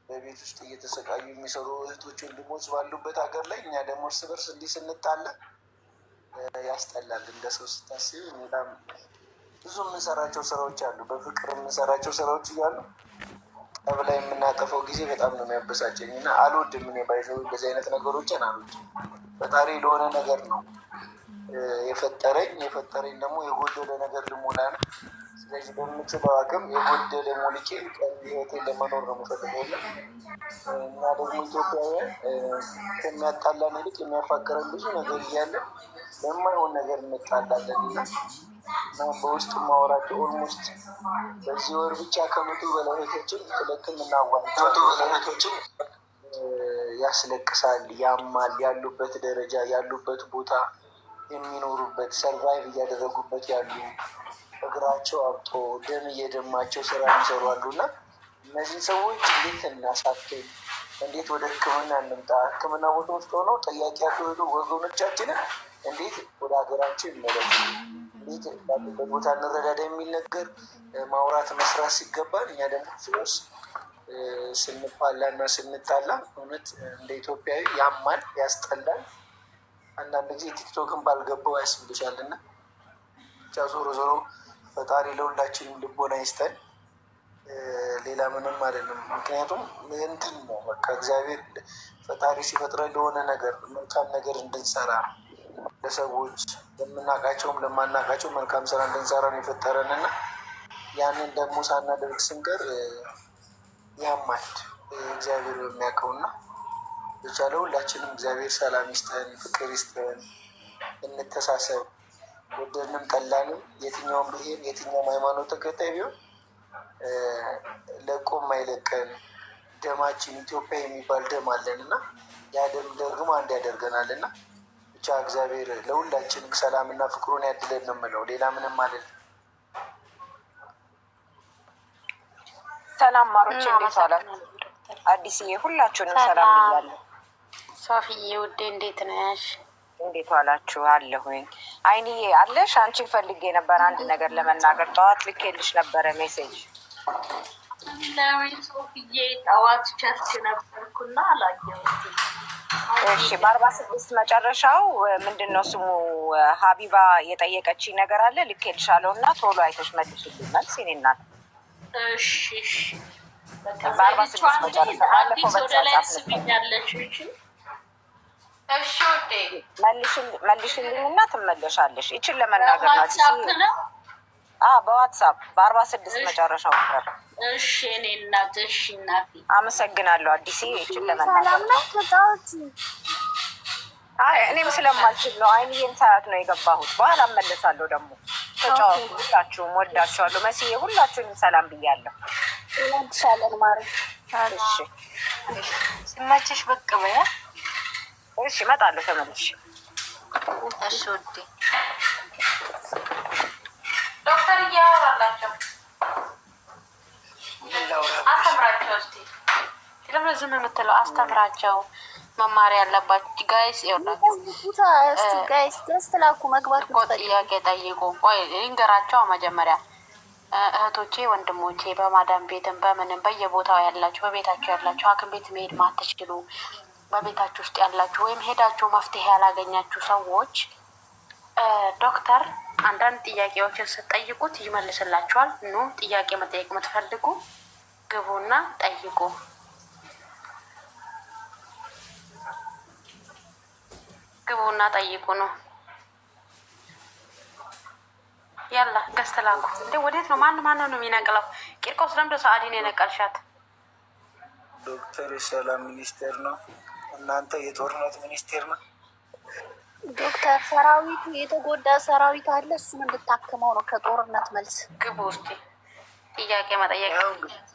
በቤት ውስጥ እየተሰቃዩ የሚሰሩ እህቶች ወንድሞች ባሉበት ሀገር ላይ እኛ ደግሞ እርስ በርስ እንዲህ ስንጣላ ያስጠላል። እንደ ሰው ስታስብ በጣም ብዙ የምንሰራቸው ስራዎች አሉ፣ በፍቅር የምንሰራቸው ስራዎች እያሉ ጠብ ላይ የምናጠፈው ጊዜ በጣም ነው የሚያበሳጨኝ እና አልወድም። እኔ ባይዘው እንደዚህ አይነት ነገሮችን አልወድም። ፈጣሪ ለሆነ ነገር ነው የፈጠረኝ ደግሞ የጎደለ ነገር ልሞላ ነው። ስለዚህ በምችለው አቅም የጎደለ ሞልቼ ቀን ህይወቴን ለመኖር ነው የምፈልገው እና ደግሞ ኢትዮጵያውያን ከሚያጣላን ይልቅ የሚያፋቅረን ብዙ ነገር እያለ በማይሆን ነገር እንጣላለን እና በውስጥ ማወራቸው ኦልሞስት በዚህ ወር ብቻ ከመቶ በላይ እህቶችን ስለ ሕክምና እህቶችን ያስለቅሳል፣ ያማል። ያሉበት ደረጃ ያሉበት ቦታ የሚኖሩበት ሰርቫይቭ እያደረጉበት ያሉ እግራቸው አብጦ ደም እየደማቸው ስራ የሚሰሩ አሉ እና እነዚህ ሰዎች እንዴት እናሳክም? እንዴት ወደ ሕክምና እንምጣ? ሕክምና ቦታ ውስጥ ሆነው ጠያቂ ያልሆኑ ወገኖቻችንን እንዴት ወደ ሀገራቸው ይመለሱ? እንዴት ባሉበት ቦታ እንረዳዳ የሚል ነገር ማውራት መስራት ሲገባን እኛ ደግሞ ስስ ስንባላ እና ስንጣላ እውነት እንደ ኢትዮጵያዊ ያማል፣ ያስጠላል። አንዳንድ ጊዜ ቲክቶክን ባልገባው ያስብልሻል እና ብቻ ዞሮ ዞሮ ፈጣሪ ለሁላችንም ልቦና ይስጠን። ሌላ ምንም አይደለም። ምክንያቱም እንትን ነው በቃ እግዚአብሔር ፈጣሪ ሲፈጥረን ለሆነ ነገር መልካም ነገር እንድንሰራ ለሰዎች ለምናውቃቸውም ለማናውቃቸው መልካም ስራ እንድንሰራ ነው የፈጠረን እና ያንን ደግሞ ሳናደርግ ስንቀር ያማል። እግዚአብሔር በሚያውቀውና ብቻ ለሁላችንም እግዚአብሔር ሰላም ይስጠን፣ ፍቅር ይስጠን፣ እንተሳሰብ። ወደድንም ጠላንም የትኛውም ብሄር የትኛውም ሃይማኖት ተከታይ ቢሆን ለቆም አይለቀን። ደማችን ኢትዮጵያ የሚባል ደም አለን እና ያ ደም ደግሞ አንድ ያደርገናል እና ብቻ እግዚአብሔር ለሁላችንም ሰላምና ፍቅሩን ያድለን ነው የምለው። ሌላ ምንም ማለት ነው። ሰላም ማሮች፣ እንዴት ዋላችሁ? አዲስዬ ሁላችሁንም ሰላም ብያለሁ። ሶፊዬ ውዴ እንዴት ነሽ? እንዴት ዋላችሁ? አለሁኝ። አይንዬ አለሽ? አንቺን ፈልጌ ነበር አንድ ነገር ለመናገር። ጠዋት ልኬልሽ ነበረ ሜሴጅ። ለምን ሶፊዬ? ጠዋት ቸርች ነበርኩና አላየሁትም። እሺ፣ በ46 መጨረሻው ምንድን ነው ስሙ? ሀቢባ የጠየቀችኝ ነገር አለ ልኬልሻለሁ እና ቶሎ አይተሽ መልሽልኝ መልስ የኔ እናት። እሺ በ46 መጨረሻ ባለፈው በተጻጻፍ ስብኛለሽ። እሺ ውዴ መልሽልኝ እና ትመለሻለሽ። ይችን ለመናገር ነው በዋትሳፕ በ46 መጨረሻው ቁጥር። እሺ እኔ እናት። እሺ እናቴ አመሰግናለሁ አዲስ። ይችን ለመናገር እኔም ስለማልችል ነው። አይንዬን ሰዓት ነው የገባሁት። በኋላ እመለሳለሁ ደግሞ። ተጫወቱ። ሁላችሁም ወዳችኋለሁ። መስዬ ሁላችሁንም ሰላም ብያለሁ። እንወድሻለን ማለት እሺ፣ ሲመችሽ ብቅ በያ። እሺ እመጣለሁ ተመልሼ። እሺ ውዴ። ዶክተር እያወራላቸው አስተምራቸው። እስኪ ለምን ዝም የምትለው? አስተምራቸው። መማሪያ ያለባችሁ ጋይስ ይወዳችሁ። ጋይስ ደስ ላኩ መግባት ጥያቄ ጠይቁ። ቆይ ልንገራቸው መጀመሪያ። እህቶቼ ወንድሞቼ፣ በማዳም ቤትም በምንም በየቦታው ያላችሁ፣ በቤታችሁ ያላችሁ፣ ሐኪም ቤት መሄድ ማትችሉ፣ በቤታችሁ ውስጥ ያላችሁ ወይም ሄዳችሁ መፍትሄ ያላገኛችሁ ሰዎች ዶክተር አንዳንድ ጥያቄዎችን ስትጠይቁት ይመልስላችኋል። ኑ ጥያቄ መጠየቅ የምትፈልጉ ግቡና ጠይቁ። ግቡና ጠይቁ ነው። ያላ ገዝተላኩ እንዴ! ወዴት ነው? ማን ነው የሚነቅለው? ቂርቆስ ለምዶ ሰአዲን የነቀልሻት? ዶክተር የሰላም ሚኒስቴር ነው። እናንተ የጦርነት ሚኒስቴር ነው። ዶክተር ሰራዊቱ የተጎዳ ሰራዊት አለ። እሱን እንድታክመው ነው ከጦርነት መልስ። ግቡ እስኪ ጥያቄ መጠየቅ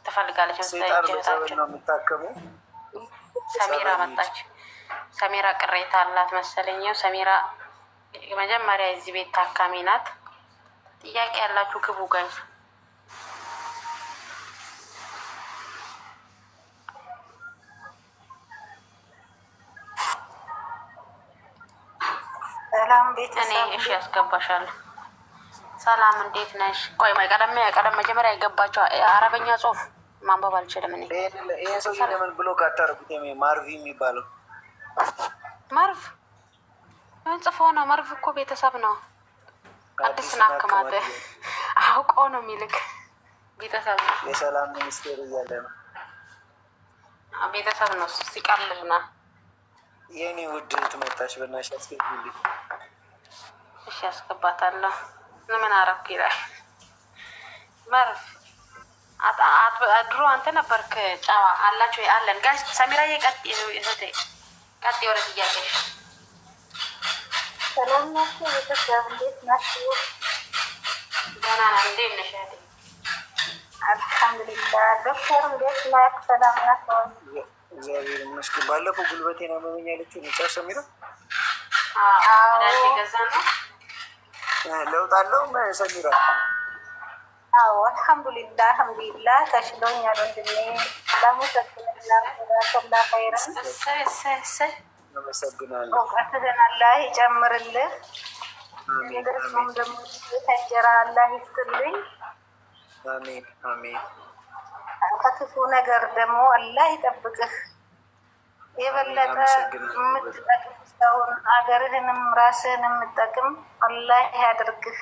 ትፈልጋለች። ነው የሚታከሙ። ሰሚራ መጣች። ሰሚራ ቅሬታ አላት መሰለኝ። ሰሚራ መጀመሪያ የዚህ ቤት ታካሚ ናት። ጥያቄ ያላችሁ ግቡ ጋይስ። ሰላም ቤት እኔ እሺ ያስገባሻለሁ። ሰላም እንዴት ነሽ? ቆይ ቀደም መጀመሪያ የገባቸው አረበኛ ጽሁፍ ማንበብ አልችልም እኔ። ይሄ ሰው ለምን ብሎ ካታረጉት ማርቪ የሚባለው መርቭ ጽፎ ነው። መርቭ እኮ ቤተሰብ ነው። አዲስ ናክማት አውቆ ነው የሚልክ ቤተሰብ ነው። የሰላም ሚኒስቴር እያለ ነው። ቤተሰብ ነው። ሲቀልል ና የኔ ውድ ትመጣሽ በናሽ አስገቢልኝ። እሺ ያስገባታለሁ። ምን አረኩ ይላል መርቭ። ድሮ አንተ ነበርክ ጨዋ አላችሁ አለን ጋሽ ሰሚራ የቀጥ ወደ ጥያቄ ሰላም ናችሁ? ቤተሰብ እንዴት ናችሁ? ደህና ናት። እንዴት ነሽ? አልሐምዱሊላህ። ዶክተር እንዴት ናት? ሰላም ናት? እግዚአብሔር ይመስገን። ባለፈው ጉልበቴን አመመኝ ያለችው ነጫ ሰሚራ ገዛ ነው ለውጥ አለው ሰሚራ? አዎ አልሐምዱሊላህ አልሐምዱሊላህ ተሽሎኛል ወንድሜ። ላሙሰግንላ ላ ኸይረ አመሰግናለሁ። እውቀትህን አላህ ይጨምርልህ። እንደሱም ደግሞ ተንጀራ አላህ ይስጥልኝ። አሜን አሜን። ከክፉ ነገር ደግሞ አላህ ይጠብቅህ። የበለጠ የምትጠቅም ሰውን አገርህንም ራስህን የምጠቅም አላህ ያድርግህ።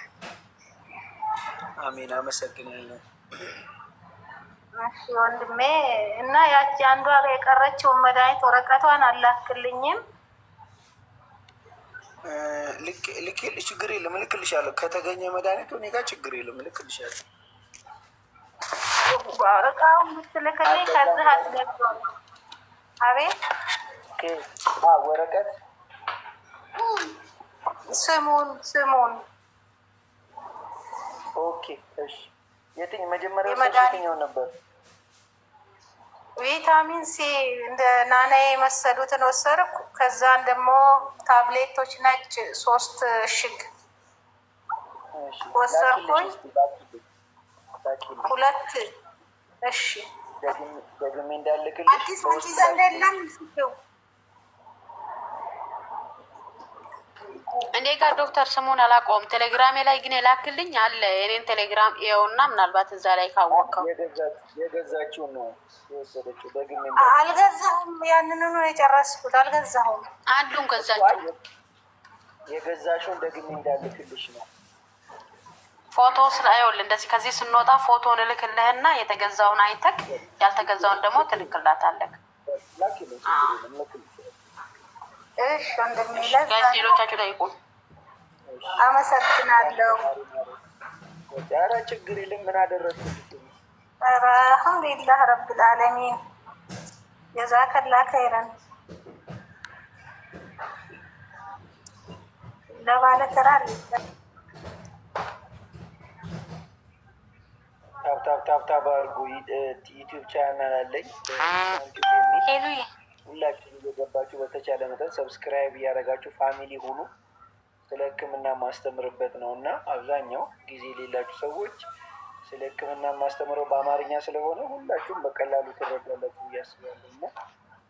አሜን አመሰግናለሁ። እሺ ወንድሜ እና ያቺ አንዷ የቀረችውን መድኃኒት ወረቀቷን አላክልኝም? ልክ ችግር የለም እልክልሻለሁ። ከተገኘ መድኃኒቱ እኔ ጋር ችግር የለም እልክልሻለሁ። እቃውን ብትልክልኝ ከዚህ አስገባለሁ። አቤት ወረቀት ስሙን ኦኬ እሺ። የትኛው ነበር? ቪታሚን ሲ እንደ ናና የመሰሉትን ወሰድኩ። ከዛን ደግሞ ታብሌቶች ነጭ 3 እሽግ ወሰድኩኝ። 2 እሺ። ደግሜ እንዳልክልሽ አዲስ ዘንድ የለም ስው እንዴ ጋር ዶክተር ስሙን አላውቀውም። ቴሌግራሜ ላይ ግን የላክልኝ አለ። የኔን ቴሌግራም ይኸውና፣ ምናልባት እዛ ላይ ካወቀው የገዛችውን ነው የወሰደችው። ደግሜ አልገዛሁም። ያንኑ ነው የጨረስኩት። አልገዛሁም። አንዱን ገዛችሁ። የገዛችውን ደግሜ እንዳልክልሽ ነው። ፎቶ ስለአይወል እንደዚህ ከዚህ ስንወጣ ፎቶን እልክልህና የተገዛውን አይተክ ያልተገዛውን ደግሞ ትልክላታለህ። እሺ ወንድሜ ሌሎቻችሁ ጠይቁ። አመሰግናለሁ። ኧረ ችግር የለም። ምን አደረግኩት? ኧረ አልሐምዱሊላህ ረብል ዓለሚን ጀዛከላህ ኸይረን። ለባለ ተራ ታብታብ አድርጉ። ዩቲዩብ ቻናል አለኝ። ሁላችሁም እየገባችሁ በተቻለ መጠን ሰብስክራይብ እያደረጋችሁ ፋሚሊ ሁኑ። ስለ ሕክምና ማስተምርበት ነው እና አብዛኛው ጊዜ የሌላችሁ ሰዎች ስለ ሕክምና ማስተምረው በአማርኛ ስለሆነ ሁላችሁም በቀላሉ ትረዳላችሁ እያስባለሁ እና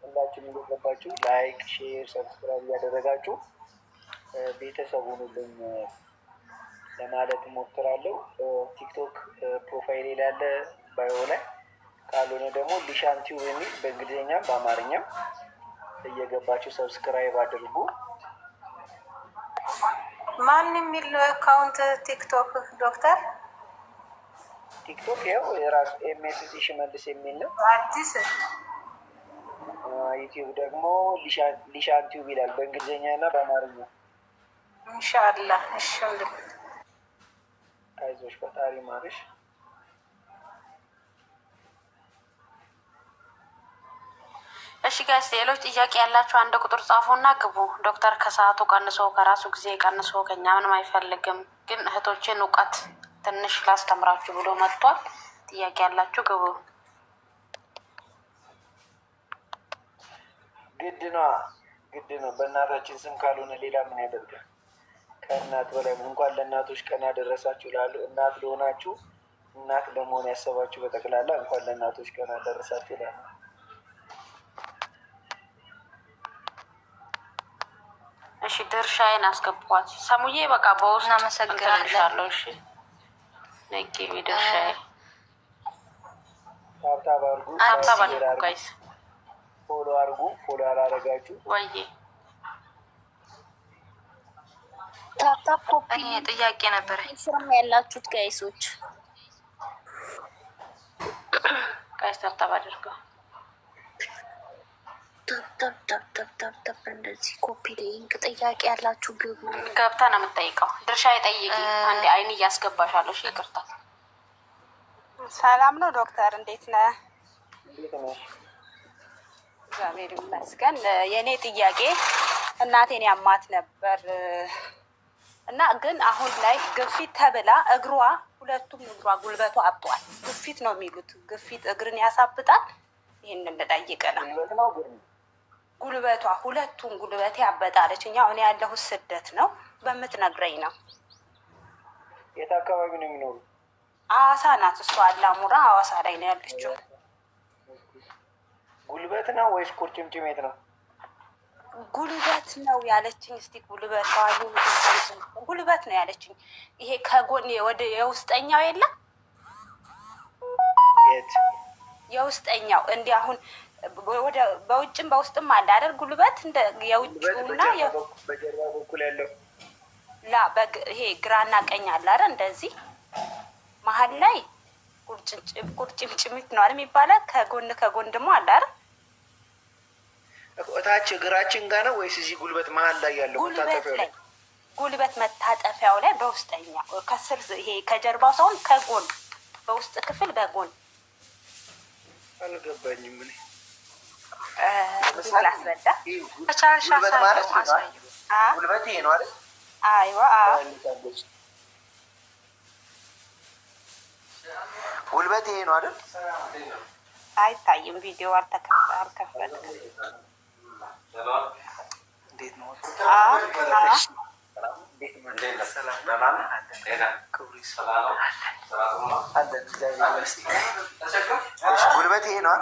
ሁላችሁም እየገባችሁ ላይክ፣ ሼር፣ ሰብስክራይብ እያደረጋችሁ ቤተሰብ ሁኑልኝ ለማለት እሞክራለሁ። ቲክቶክ ፕሮፋይሌ ላይ ያለ ባዮ ላይ ካልሆነ ደግሞ ሊሻንቲው የሚል በእንግሊዝኛም በአማርኛም እየገባችሁ ሰብስክራይብ አድርጉ። ማን የሚል አካውንት ቲክቶክ ዶክተር? ቲክቶክ ያው የራሱ ኤምኤስሲ ሽመልስ የሚል ነው አዲስ። ዩቲዩብ ደግሞ ሊሻንቲው ይላል በእንግሊዝኛ እና በአማርኛ። ኢንሻአላህ። እሺ አይዞሽ፣ ፈጣሪ ማርሽ። እሺ ጋይስ፣ ሌሎች ጥያቄ ያላችሁ አንድ ቁጥር ጻፉና ግቡ። ዶክተር ከሰዓቱ ቀንሶ ከራሱ ጊዜ ቀንሶ ከኛ ምንም አይፈልግም፣ ግን እህቶችን እውቀት ትንሽ ላስተምራችሁ ብሎ መጥቷል። ጥያቄ ያላችሁ ግቡ። ግድ ነው። በእናታችን ስም ካልሆነ ሌላ ምን ያደርጋል? ከእናት በላይ እንኳን ለእናቶች ቀን አደረሳችሁ ላሉ እናት ለሆናችሁ እናት ለመሆን ያሰባችሁ በጠቅላላ እንኳን ለእናቶች ቀን አደረሳችሁ ላሉ። እሺ ድርሻዬን አስገቧት። ሰሙዬ በቃ በውስጥ አመሰግናለሁ። እሺ ነቂ ድርሻዬ ታብታብ አድርጉ፣ ጋይስ ፎሎ አድርጉ። ፎሎ ያላረጋችሁ ወይዬ ታፕታፕ ኮፒ ጥያቄ ነበረ። ስርም ያላችሁት ጋይሶች ጋይስ ታብታብ አድርገው ታፕታፕ እንደዚህ ኮፒ ሊንክ ጥያቄ ያላችሁ ግቡ። ገብታ ነው የምጠይቀው። ድርሻ የጠይቂ አንዴ አይን እያስገባሻለሁ። እሺ ይቅርታ። ሰላም ነው ዶክተር፣ እንዴት ነህ? እንዴት ነሽ? እግዚአብሔር ይመስገን። የእኔ ጥያቄ እናቴን ያማት ነበር እና ግን አሁን ላይ ግፊት ተብላ እግሯ ሁለቱም እግሯ ጉልበቷ አብጧል። ግፊት ነው የሚሉት። ግፊት እግርን ያሳብጣል። ይህንን ልጠይቅ ነው። ጉልበቷ ሁለቱም ጉልበቴ ያበጣለች። እኛ እኔ ያለሁት ስደት ነው በምትነግረኝ ነው። የት አካባቢ ነው የሚኖሩ? አዋሳ ናት እሷ። አላሙራ አዋሳ ላይ ነው ያለችው። ጉልበት ነው ወይስ ቁርጭምጭሜት ነው? ጉልበት ነው ያለችኝ። እስቲ ጉልበት ጉልበት ነው ያለችኝ። ይሄ ከጎን ወደ የውስጠኛው የለም የት የውስጠኛው እንዲህ አሁን ወደ በውጭም በውስጥም አለ አይደል? ጉልበት እንደ የውጭውና በጀርባ በኩል ያለው ይሄ ግራና ቀኝ አለ አይደል? እንደዚህ መሀል ላይ ቁርጭምጭሚት ነው አይደል የሚባለው? ከጎን ደግሞ አለ አይደል? እታች እግራችን ጋር ነው ወይስ እዚህ ጉልበት መሀል ላይ ያለው? ጉልበት መታጠፊያው ላይ በውስጠኛው ከስር ይሄ ከጀርባው ሳይሆን ከጎን በውስጥ ክፍል በጎን አልገባኝም። ምን ላስረዳ? ጉልበት ማለት ጉልበት ይሄ ነው አይደል? አይዋ ጉልበት ይሄ ነው አይደል? አይታይም። ቪዲዮ አልከፈትኩም። እንዴት ነው? ጉልበት ይሄ ነው።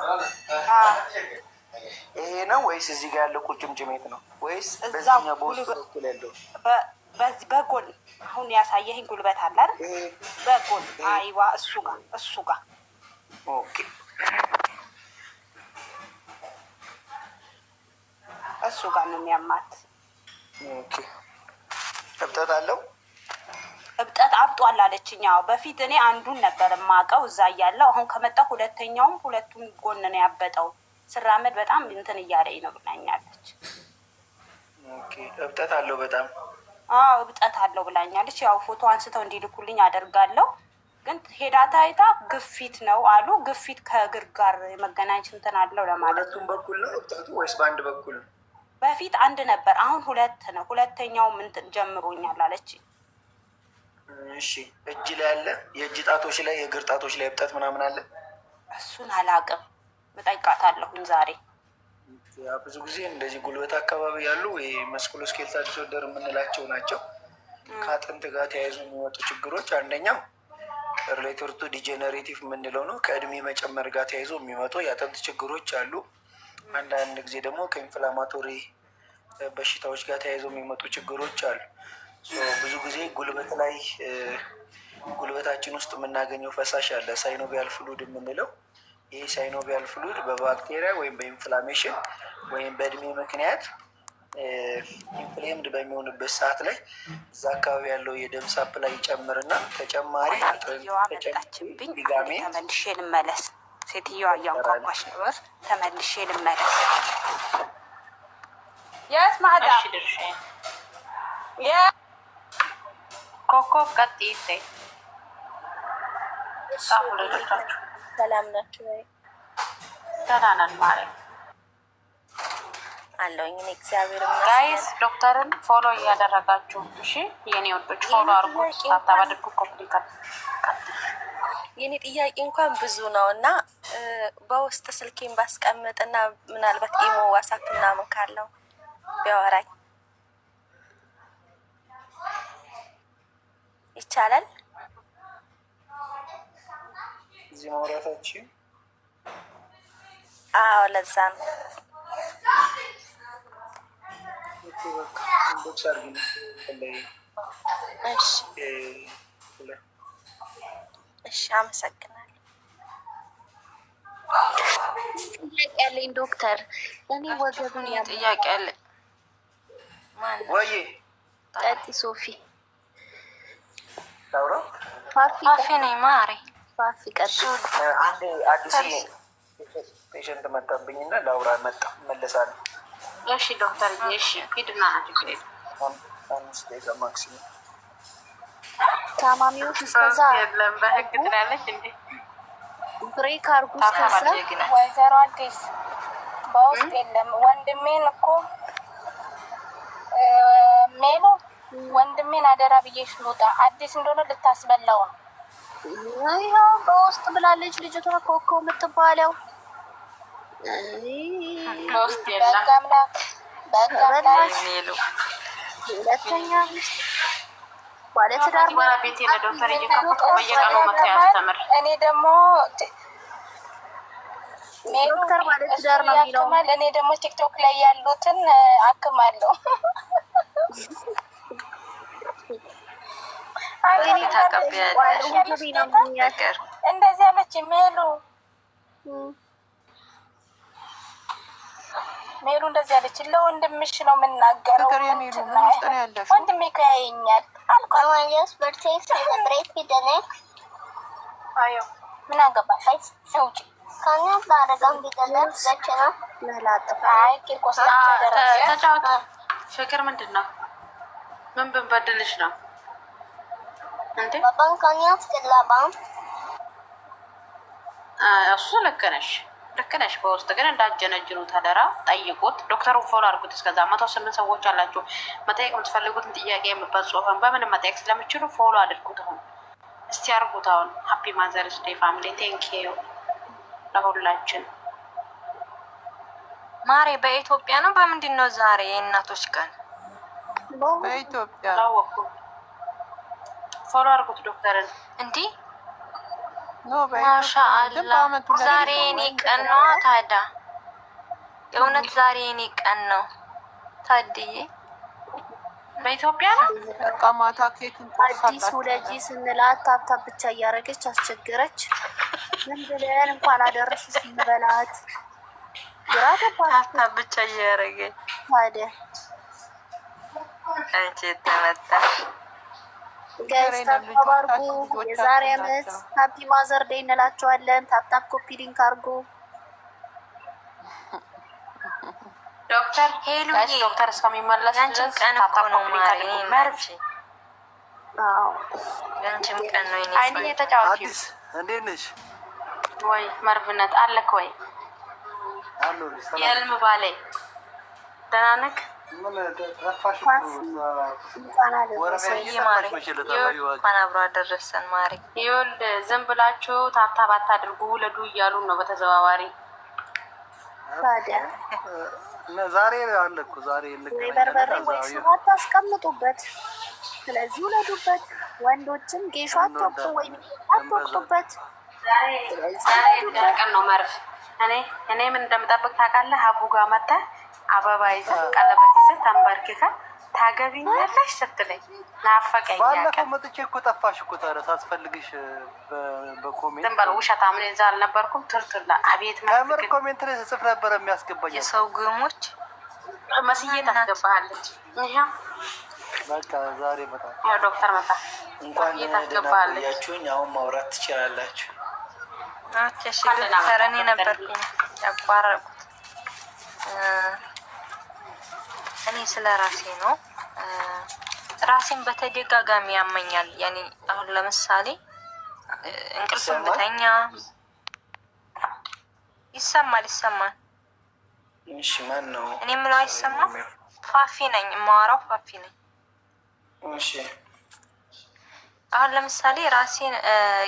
ይሄ ነው ወይስ እዚህ ጋር ያለው ቁርጭምጭሚት ነው ወይስ በዚህኛው በውስጥ በኩል ያለው? በዚህ በጎን አሁን ያሳየኝ ጉልበት አለ አይደል? በጎን አይዋ እሱ ጋር ኦኬ። እሱ ጋር ነው የሚያማት። ኦኬ። እብጠት አለው? እብጠት አብጧል አለችኝ። ያው በፊት እኔ አንዱን ነበር የማውቀው እዛ እያለሁ፣ አሁን ከመጣሁ ሁለቱም ጎን ነው ያበጠው። ስራመድ በጣም እንትን እያለኝ ነው ብላኛለች። ኦኬ። እብጠት አለው በጣም? አዎ እብጠት አለው ብላኛለች። ያው ፎቶ አንስተው እንዲልኩልኝ አደርጋለሁ። ግን ሄዳ ታይታ ግፊት ነው አሉ። ግፊት ከእግር ጋር የመገናኘት እንትን አለው ለማለት። ሁለቱም በኩል ነው እብጠቱ ወይስ በአንድ በኩል ነው? በፊት አንድ ነበር፣ አሁን ሁለት ነው። ሁለተኛውም እንትን ጀምሮኛል አለች። እሺ። እጅ ላይ አለ? የእጅ ጣቶች ላይ የእግር ጣቶች ላይ እብጠት ምናምን አለ? እሱን አላውቅም፣ እጠይቃታለሁኝ ዛሬ። ብዙ ጊዜ እንደዚህ ጉልበት አካባቢ ያሉ መስኩሎስኬልታል ዲስኦርደር የምንላቸው ናቸው። ከአጥንት ጋር ተያይዞ የሚመጡ ችግሮች አንደኛው ሪሌተር ቱ ዲጀነሬቲቭ የምንለው ነው። ከእድሜ መጨመር ጋር ተያይዞ የሚመጡ የአጥንት ችግሮች አሉ። አንዳንድ ጊዜ ደግሞ ከኢንፍላማቶሪ በሽታዎች ጋር ተያይዞ የሚመጡ ችግሮች አሉ። ብዙ ጊዜ ጉልበት ላይ ጉልበታችን ውስጥ የምናገኘው ፈሳሽ አለ፣ ሳይኖቪያል ፍሉድ የምንለው። ይህ ሳይኖቪያል ፍሉድ በባክቴሪያ ወይም በኢንፍላሜሽን ወይም በእድሜ ምክንያት ኢንፍሌምድ በሚሆንበት ሰዓት ላይ እዛ አካባቢ ያለው የደም ሳፕ ላይ ይጨምርና ተጨማሪ መጣችብኝ። ተመልሼ ልመለስ። ሴትዮዋ እያንኳኳሽ ነበር። ተመልሼ ልመለስ። የት ማዳ ኮኮብ ቀጥይ። ጻፉ ልጆቻችሁ። ሰላም ናችሁ ወይ? ደህና ነን ማለት አለሁኝ እኔ እግዚአብሔር ይመስገን። ጋይስ ዶክተርን ፎሎ እያደረጋችሁ እሺ፣ የኔ ወዶች ፎሎ አድርጉ፣ ታብታብ አድርጉ፣ ኮምፕሊካት። የኔ ጥያቄ እንኳን ብዙ ነው እና በውስጥ ስልኬን ባስቀምጥና ምናልባት ኢሞ ዋትስአፕ ምናምን ካለው ቢያወራኝ ይቻላል? እዚህ ማውራታችን? አዎ ለዛ ነው። እሺ አመሰግናለሁ። ጥያቄ ያለኝ ዶክተር፣ እኔ ወገቡን ጥያቄ ያለኝ ወይ ጠጢ ሶፊ ታውራ ፋፊ ነኝ ማሬ። ፋፊ ቀጥ አንድ አዲስ ፔሸንት መጣብኝና ላውራ መጣ መለሳለሁ። እሺ ዶክተር፣ እሺ ሂድና አድርገኝ። 5 ደቂቃ ማክሲመም ታማሚዎች እስከዛ የለም በህግ ትላለች እንዴ? ብሬክ አርጉ። እስከዛ ወይዘሮ አዲስ በውስጥ የለም። ወንድሜን እኮ ሜሉ ወንድሜን አደራ ብዬሽ ልውጣ። አዲስ እንደሆነ ልታስበላው ነው። ይኸው በውስጥ ብላለች ልጅቷ ኮኮ የምትባለው። በውስጥ የለም በጋምላክ ሜሉ ሁለተኛ ባለትዳር ቤት ለዶክተር እየከፈቱ በየቀኑ መታያ ተምር። እኔ ደግሞ ዶክተር ባለትዳር ነው የሚለው። እኔ ደግሞ ቲክቶክ ላይ ያሉትን አክማለሁ። እንደዚህ አለች ሜሉ እንደዚህ አለች። ለወንድምሽ ነው የምናገረው። ወንድሜ እኮ ያየኛል ምን አገባሽ? ውጪ ተጫወት። ፍቅር ምንድን ነው? ምን ብንበድልሽ ነው እንዴ? እሱ ልክ ነሽ። በውስጥ ግን እንዳጀነጅኑት አደራ ጠይቁት። ዶክተሩን ፎሎ አድርጉት። እስከዛ 108 ሰዎች አላችሁ። መጠየቅ የምትፈልጉትን ጥያቄ በጽሁፍን በምንም መጠየቅ ስለምችሉ ፎሎ አድርጉት። አሁን እስቲ አድርጉት። አሁን ሀፒ ማዘርስ ዴይ ፋሚሊ ቴንኪዩ ለሁላችን። ማሬ በኢትዮጵያ ነው በምንድን ነው ዛሬ የእናቶች ቀን? በኢትዮጵያ ፎሎ አድርጉት ዶክተርን። እንዲህ ነው ማሻአላ ዛሬ የኔ ቀን ነው። ታዲያ የእውነት ዛሬ የኔ ቀን ነው። ታድዬ በኢትዮጵያ ነው። በቃ ማታ ኬክን አዲስ ውለጂ ስንላት ታብታብ ብቻ እያደረገች አስቸገረች። ምን ብለን እንኳን አደረሱ ስንበላት ግራ ገባት። ታብታብ ብቻ እያደረገች ታዲያ አንቺ ተመጣሽ ገስታብ አርጉ። የዛሬ አመት ሃፒ ማዘር ዴይ እንላቸዋለን። ታፕታፕ ኮፒ ሊንክ አርጉ። ዶክተር ሄሉ ዶክተር እስከሚመለስ ድረስ ታፕታፕ ኮፒ ሊንክ አድርጉ። መርፍ ያንቺም ቀን ነው። አይኔ የተጫወቺው አዲስ እንዴት ነሽ? ወይ መርፍነት አለክ ወይ? የህልም ባሌ ደህና ነህ? እንኳን አብሮ አደረሰን ማሪ። ይኸውልህ ዝም ብላችሁ ታብታብ አታድርጉ ውለዱ እያሉ ነው በተዘዋዋሪ። ታዲያ ዛሬ አለ እኮ ዛሬ ወይ በርበሬ ወይ ሽሮ አታስቀምጡበት። ስለዚህ ውለዱበት። ወንዶችም ጌሾ አትወቅጡ ወይ አትወቅጡበት። ዛሬ ቀን ነው መርፍ። እኔ ምን እንደምጠብቅ ታውቃለህ? አቡ ጋር መተህ አበባ ይዘህ ቀለበት ይዘህ ተንበርክከህ ታገቢኛለሽ ስትለኝ ናፈቀኝ። ባለፈው መጥቼ እኮ ጠፋሽ እኮ ታዲያ ሳስፈልግሽ በኮሜንት ዝም በለው ውሸታም። እኔ እዛ አልነበርኩም። ትርትላ አቤት ከምር ኮሜንት ላይ ስጽፍ ነበር የሚያስገባኝ የሰው ግሞች መስዬ ታስገባሃለች። ይሄው በቃ ዛሬ መጣ። ያው ዶክተር መጣ። እንኳን ታስገባሃለች። ያችሁኝ አሁን ማውራት ትችላላችሁ። እሺ ዶክተር እኔ ነበርኩኝ ያቋረጥኩት። እኔ ስለ ራሴ ነው። ራሴን በተደጋጋሚ ያመኛል። ያኔ አሁን ለምሳሌ እንቅልፍ ብተኛ ይሰማል። እሺ ማን ነው? እኔ የምለው አይሰማም። ፋፊ ነኝ የማወራው ፋፊ ነኝ። እሺ አሁን ለምሳሌ ራሴን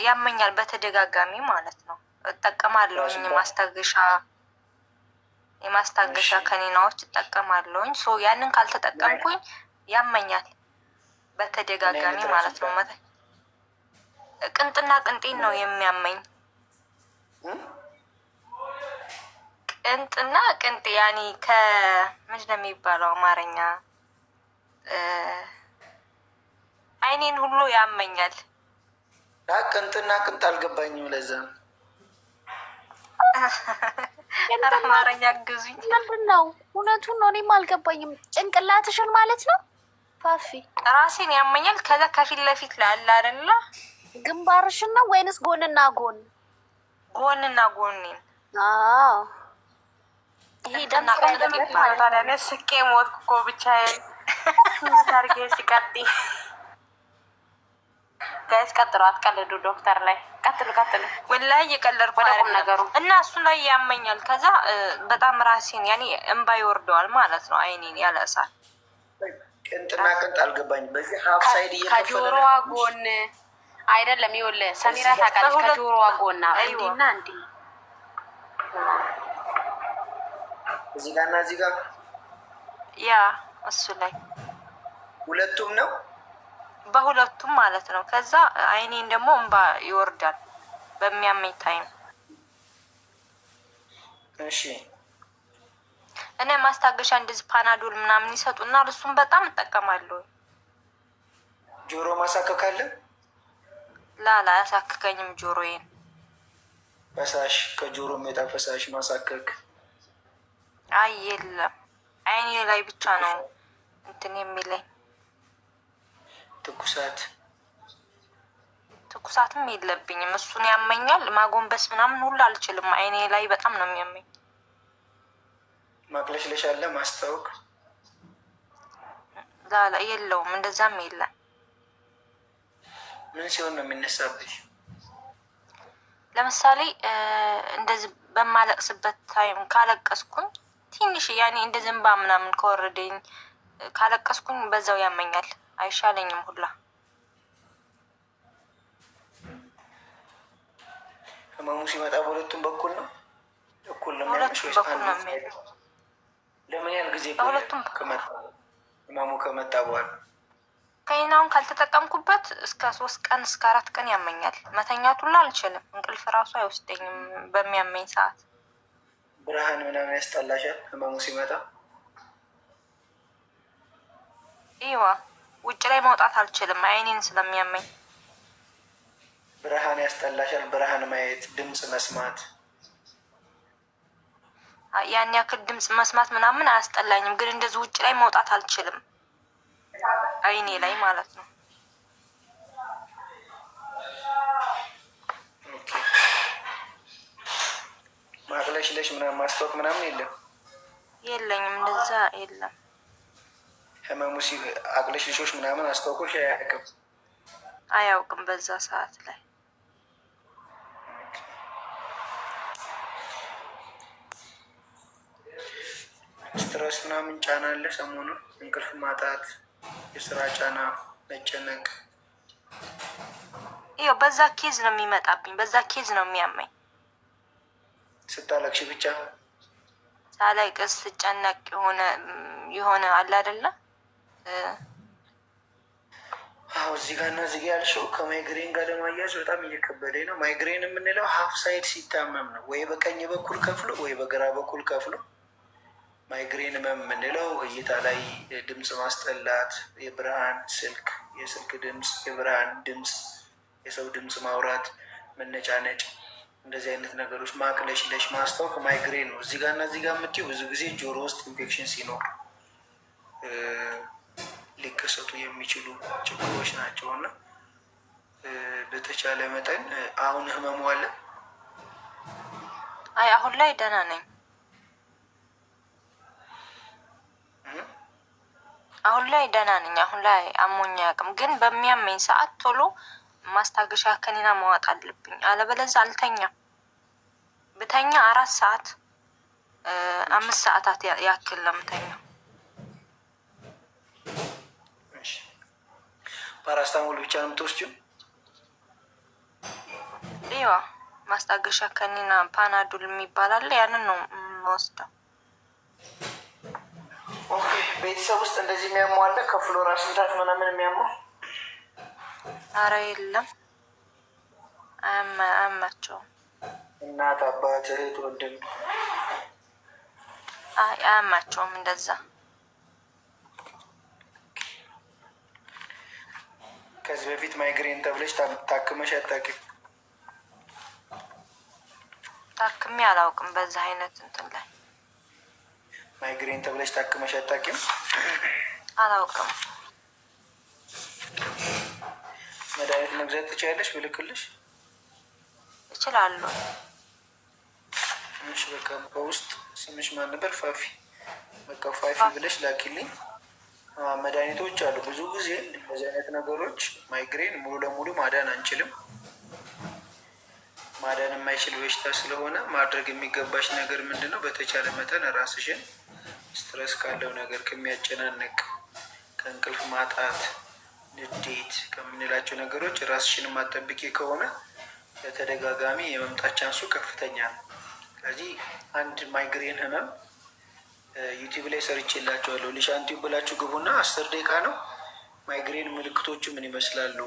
ያመኛል በተደጋጋሚ ማለት ነው። እጠቀማለሁ የማስታገሻ ከኒናዎች እጠቀማለሁኝ። ሶ ያንን ካልተጠቀምኩኝ ያመኛል በተደጋጋሚ ማለት ነው። ቅንጥና ቅንጤን ነው የሚያመኝ። ቅንጥና ቅንጤ ያኔ ከምንድን ነው የሚባለው አማርኛ? አይኔን ሁሉ ያመኛል። ቅንጥና ቅንጥ አልገባኝም። ለዛ ኧረ አማርኛ ግዙኝ። ምንድን ነው? እውነቱን ነው። እኔም አልገባኝም። ጭንቅላትሽን ማለት ነው ፋፊ? ራሴን ያመኛል። ከዛ ከፊት ለፊት ላይ አለ አይደለ? ግንባርሽን ነው ወይንስ ጎንና ጎን? ጎንና ጎኔን። አዎ ይሄ ደም ታዲያ ስቄ ሞትኩ እኮ ብቻዬን። ታርጌ ሲቀጥ ጋይስ ቀጥሉ፣ አትቀልዱ። ዶክተር ላይ ቀጥሉ። ወላሂ እየቀለድኩ ወደ ነገሩ እና እሱ ላይ ያመኛል። ከዛ በጣም ራሴን ያኔ እንባ ይወርደዋል ማለት ነው። አይኔን ያለሳል። ቅንጥና ቅንጥ አልገባኝ። በዚህ ሀፍ ሳይድ ከጆሮዋ ጎን አይደለም። ይኸውልህ ሰሚራ ታውቃለች። ከጆሮዋ ጎና እንዲና እንዲ እዚህ ጋር እና እዚህ ጋር ያ እሱ ላይ ሁለቱም ነው፣ በሁለቱም ማለት ነው። ከዛ አይኔን ደግሞ እንባ ይወርዳል በሚያመኝ ታይም። እሺ እኔ ማስታገሻ እንደዚህ ፓናዶል ምናምን ይሰጡና እሱም በጣም እጠቀማለሁ። ጆሮ ማሳከካለ ላላ ያሳክከኝም ጆሮዬን። ፈሳሽ ከጆሮ የሚወጣ ፈሳሽ ማሳከክ አይ የለም፣ አይኔ ላይ ብቻ ነው እንትን የሚለኝ። ትኩሳትም የለብኝም። እሱን ያመኛል። ማጎንበስ ምናምን ሁሉ አልችልም። አይኔ ላይ በጣም ነው የሚያመኝ። ማቅለሽለሽ አለ ማስታወቅ ላላ የለውም፣ እንደዛም የለም። ምን ሲሆን ነው የሚነሳብሽ? ለምሳሌ እንደዚህ በማለቅስበት ታይም ካለቀስኩኝ ትንሽ ያኔ እንደ ዝንባ ምናምን ከወረደኝ ካለቀስኩኝ በዛው ያመኛል። አይሻለኝም ሁላ። ህመሙ ሲመጣ በሁለቱም በኩል ነው እኩል ነው በሁለቱም በኩል ነው የሚሄደው። ለምን ያህል ጊዜ በሁለቱም ህመሙ ከመጣ በኋላ? ከይናውን ካልተጠቀምኩበት እስከ 3 ቀን እስከ 4 ቀን ያመኛል። መተኛት ሁላ አልችልም። እንቅልፍ ራሱ አይወስደኝም በሚያመኝ ሰዓት። ብርሃን ምናምን ያስጠላሻል ህመሙ ሲመጣ? ይዋ ውጭ ላይ መውጣት አልችልም አይኔን ስለሚያመኝ። ብርሃን ያስጠላሻል? ብርሃን ማየት፣ ድምፅ መስማት? ያን ያክል ድምፅ መስማት ምናምን አያስጠላኝም፣ ግን እንደዚህ ውጭ ላይ መውጣት አልችልም አይኔ ላይ ማለት ነው። ማቅለሽለሽ ምናምን ማስታወቅ ምናምን የለም? የለኝም፣ እንደዛ የለም። ህመሙ አቅለሽልሾች ምናምን አስታውቆሽ አያውቅም? አያውቅም በዛ ሰዓት ላይ። ስትረስ ምናምን ጫና አለ ሰሞኑን? እንቅልፍ ማጣት፣ የስራ ጫና፣ መጨነቅ? ይኸው በዛ ኬዝ ነው የሚመጣብኝ፣ በዛ ኬዝ ነው የሚያመኝ። ስታለቅሽ ብቻ? ሳለቅስ ስጨነቅ የሆነ አለ አይደለ? አዎ እዚህ ጋር እና እዚህ ጋር ያልሽው ከማይግሬን ጋር ለማያዝ በጣም እየከበደኝ ነው። ማይግሬን የምንለው ሀፍ ሳይድ ሲታመም ነው፣ ወይ በቀኝ በኩል ከፍሎ ወይ በግራ በኩል ከፍሎ። ማይግሬን የምንለው እይታ ላይ ድምፅ ማስጠላት፣ የብርሃን ስልክ፣ የስልክ ድምፅ፣ የብርሃን ድምፅ፣ የሰው ድምፅ ማውራት፣ መነጫነጭ፣ እንደዚህ አይነት ነገሮች፣ ማቅለሽለሽ፣ ማስታወክ ማይግሬን ነው። እዚህ ጋር እና እዚህ ጋር የምትይው ብዙ ጊዜ ጆሮ ውስጥ ኢንፌክሽን ሲኖር ሊከሰቱ የሚችሉ ችግሮች ናቸው እና በተቻለ መጠን አሁን ህመሙ አለ? አይ አሁን ላይ ደህና ነኝ። አሁን ላይ ደህና ነኝ። አሁን ላይ አሞኝ አያውቅም። ግን በሚያመኝ ሰዓት ቶሎ ማስታገሻ ከኒና ማዋጥ አለብኝ፣ አለበለዚያ አልተኛም። ብተኛ 4 ሰዓት 5 ሰዓታት ያክል ነው የምተኛው። ፓራስታሞል ብቻ ነው የምትወስጂው? ይዋ ማስታገሻ ከኒና ፓናዶል የሚባል አለ፣ ያንን ነው የምወስደው። ኦኬ። ቤተሰብ ውስጥ እንደዚህ የሚያመው አለ? ከፍሎራስ ምታት ምናምን የሚያመው? አረ የለም፣ አያማቸውም። እናት፣ አባት፣ እህት፣ ወንድም? አያማቸውም እንደዛ። ከዚህ በፊት ማይግሬን ተብለሽ ታክመሽ አታውቂም? ታክሜ አላውቅም። በዛ አይነት እንትን ላይ ማይግሬን ተብለሽ ታክመሽ አታውቂም? አላውቅም። መድኃኒት መግዛት ትችያለሽ ብልክልሽ? ይችላሉ። ትንሽ በቃ በውስጥ ስምሽ ማን ነበር? ፋፊ። በቃ ፋፊ ብለሽ ላኪልኝ። መድኃኒቶች አሉ። ብዙ ጊዜ እንደዚህ አይነት ነገሮች ማይግሬን ሙሉ ለሙሉ ማዳን አንችልም። ማዳን የማይችል በሽታ ስለሆነ ማድረግ የሚገባሽ ነገር ምንድን ነው? በተቻለ መጠን ራስሽን ስትረስ ካለው ነገር ከሚያጨናንቅ ከእንቅልፍ ማጣት፣ ንዴት ከምንላቸው ነገሮች ራስሽን ማጠብቂ ከሆነ በተደጋጋሚ የመምጣት ቻንሱ ከፍተኛ ነው። ስለዚህ አንድ ማይግሬን ህመም ዩቲዩብ ላይ ሰርቼላችኋለሁ። ሊሻን ቲዩብ ብላችሁ ግቡና 10 ደቂቃ ነው። ማይግሬን ምልክቶቹ ምን ይመስላሉ፣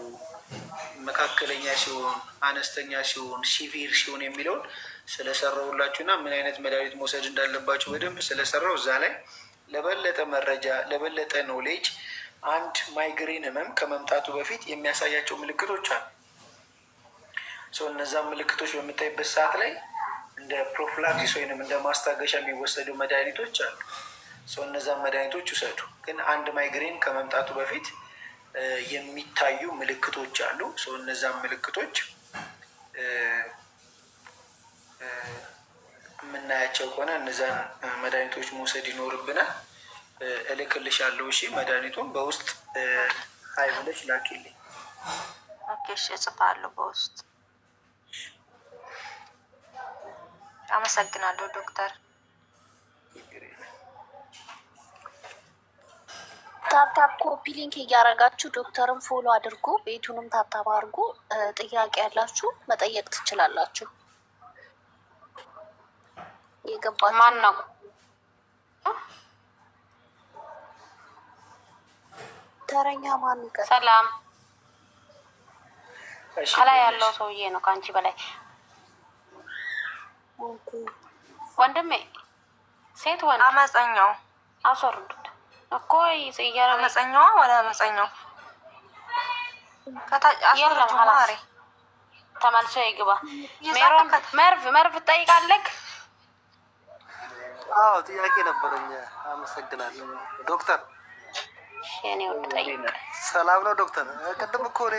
መካከለኛ ሲሆን፣ አነስተኛ ሲሆን፣ ሲቪር ሲሆን የሚለውን ስለሰራሁላችሁና ምን አይነት መድኃኒት መውሰድ እንዳለባችሁ በደንብ ስለሰራው እዛ ላይ ለበለጠ መረጃ ለበለጠ ኖሌጅ አንድ ማይግሬን ህመም ከመምጣቱ በፊት የሚያሳያቸው ምልክቶች አሉ። እነዛን ምልክቶች በምታይበት ሰዓት ላይ እንደ ፕሮፍላክሲስ ወይንም እንደ ማስታገሻ የሚወሰዱ መድኃኒቶች አሉ። እነዛን መድኃኒቶች ውሰዱ። ግን አንድ ማይግሬን ከመምጣቱ በፊት የሚታዩ ምልክቶች አሉ። እነዛን ምልክቶች የምናያቸው ከሆነ እነዛን መድኃኒቶች መውሰድ ይኖርብናል። እልክልሻለሁ። እሺ፣ መድኃኒቱን በውስጥ ሀይ ብለሽ ላኪልኝ። ኦኬ፣ እሺ፣ እጽፋለሁ በውስጥ። አመሰግናለሁ ዶክተር። ታፕታፕ ኮፒ ሊንክ እያደረጋችሁ ዶክተርን ፎሎ አድርጉ፣ ቤቱንም ታፕታፕ አድርጉ። ጥያቄ ያላችሁ መጠየቅ ትችላላችሁ። የገባችሁ ማን ነው? ተረኛ ማን ይቀር? ሰላም። ከላይ ያለው ሰውዬ ነው ከአንቺ በላይ ወንድሜ። ሴት ወንድ? አመፀኛው አስወርዱት እኮ እያለ አመፀኛዋ ወደ አመፀኛው የለም። ሀላስ ተመልሶ ይግባ። ሜሮን መርቭ ትጠይቃለህ? አዎ ጥያቄ ነበረኝ። አመሰግናለሁ ዶክተር። እኔ ወድ ጠይቅ። ሰላም ነው ዶክተር? ቅድም እኮ እኔ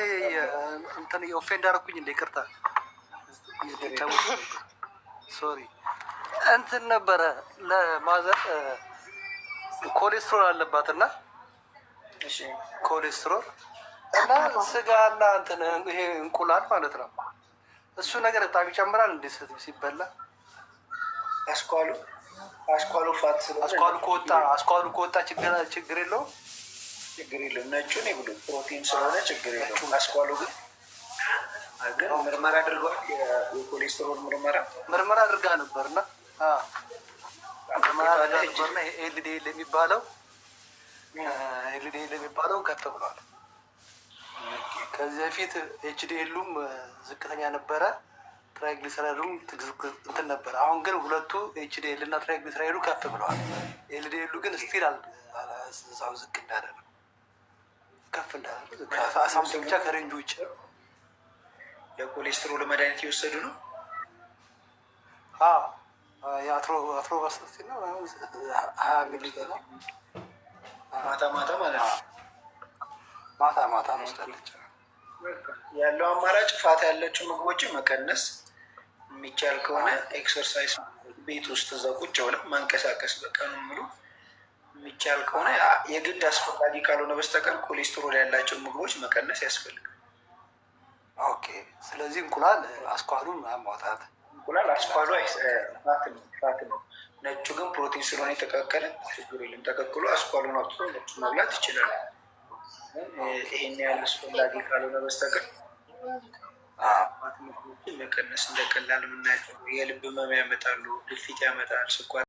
እንትን ኦፌንድ አደረኩኝ እንደ ይቅርታ። ሶሪ እንትን ነበረ ለማዘር ኮሌስትሮል አለባትና ኮሌስትሮል እና ስጋና እንትን ይሄ እንቁላል ማለት ነው። እሱ ነገር በጣም ይጨምራል እንዴ ሲበላ? አስኳሉ ፋት አስኳሉ ከወጣ ችግር የለውም። ችግር የለውም። ነጩን ይብሉ፣ ፕሮቲን ስለሆነ ችግር የለውም። አስኳሉ ግን ምርመራ አድርገዋል። የኮሌስትሮል ምርመራ አድርጋ ነበርና ኤልዲኤል የሚባለው ከፍ ብሏል። ከዚህ በፊት ኤችዲኤሉም ዝቅተኛ ነበረ፣ ትራይግሊሰራይዱም እንትን ነበረ። አሁን ግን ሁለቱ ኤችዲኤል እና ትራይግሊሰራይዱ ከፍ ብለዋል። ኤልዲኤሉ ግን ስቲል እዛው ዝቅ እንዳለ ነው፣ ከፍ እንዳለ ብቻ ከሬንጅ ውጭ። ለኮሌስትሮል መድኃኒት የወሰዱ ነው። የአትሮቫስቲ ነው 20 ሚሊ ማታ ማለት ነው። ማታ መስላለች። ያለው አማራጭ ፋታ ያላቸው ምግቦችን መቀነስ የሚቻል ከሆነ ኤክሰርሳይዝ ቤት ውስጥ እዛ ቁጭ ብለው መንቀሳቀስ በቀኑ ሙሉ የሚቻል ከሆነ የግድ አስፈላጊ ካልሆነ በስተቀር ኮሌስትሮል ያላቸው ምግቦች መቀነስ ያስፈልጋል። ኦኬ። ስለዚህ እንቁላል አስኳሉን ማውጣት። እንቁላል አስኳሉ ፋት ነው። ነጩ ግን ፕሮቲን ስለሆነ የተቀቀለ ችግር የለም። ተቀቅሎ አስኳሉን አውጥቶ ነጩ መብላት ይችላል። ይሄን ያህል አስፈላጊ ካልሆነ በስተቀር ፋት ምግቦችን መቀነስ እንደቀላል የምናያቸው የልብ ህመም ያመጣሉ፣ ግፊት ያመጣል፣ ስኳር